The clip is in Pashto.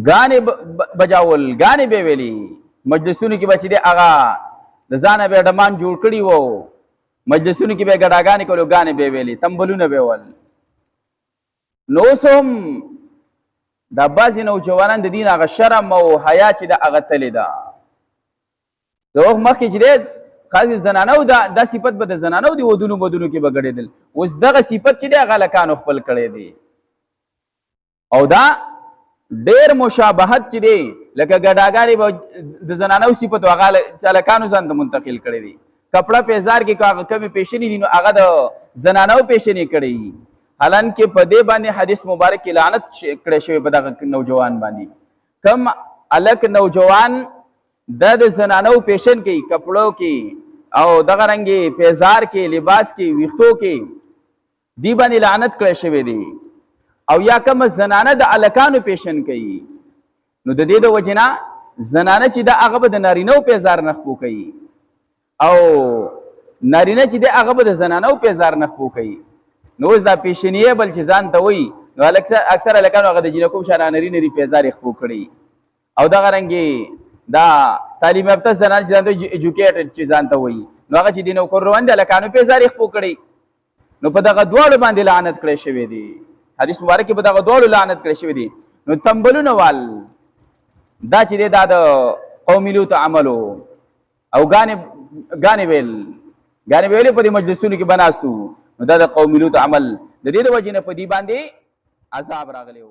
غانې بجاول غانې به ویلي مجلسونو کې به چې دی هغه د ځانه به ډمان جوړ کړي وو مجلسونو کې به ګډاګانې کولو غانې به ویلي تمبلونه به ول نو اوس هم دا بعضې نوجوانان د دین هغه شرم او حیا چې ده هغه تلې ده د وخت مخکې چې دی خاص زنانو دا صفت به د زنانو د ودونو بدونو کې به ګډېدل اوس دغه صفت چې دی هغه هلکانو خپل کړی دی او دا ډېر مشابهت چې دی لکه ګډاګانې به د زنانو صفت و هغه هلکانو ځان ته منتقل کړی دی کپړه پیزار کې هغه کمې پیشنې دي نو هغه د زنانو پیشنې کړی حالانکه په دې باندې حدیث مبارک کې لعنت کړی شوی په دغه نوجوان باندې کم الک نوجوان د زنانو پیشن کوي کپړو کې او دغه رنګې پیزار کې لباس کې ویښتو کې دی باندې لعنت کړی شوی دی او یا کم زنانه د الکانو پیشن کوي نو د دې د وجې نه زنانه چې د هغه به د نارینهو پیزار نخپو کوي او نارینه چې د هغه به د زنانو پیزار نخپو کوي نو اوس دا پیشنیه بل چې ځان ته وایي نو اکثر هلکانو هغه د جینکو په شان نري نري پیزار یې خپو کړي او دغه رنګې دا تعلیم یافته زنان چې ځان ته ایجوکیټډ چې ځان ته وایي نو هغه چې د نوکر روان دي هلکانو پیزار یې خپو کړي نو په دغه دواړو باندې لعنت کړی شوی دی حدیث مبارک کې په دغه دواړو لعنت کړی شوی دی نو تمبلونه وال دا چې دی دا د قومي لوط عملو او ګانې ویل په دې مجلسونو کې بناستو نو دا د قومي لوط عمل د دې د وجې نه په دې باندې عذاب راغلی و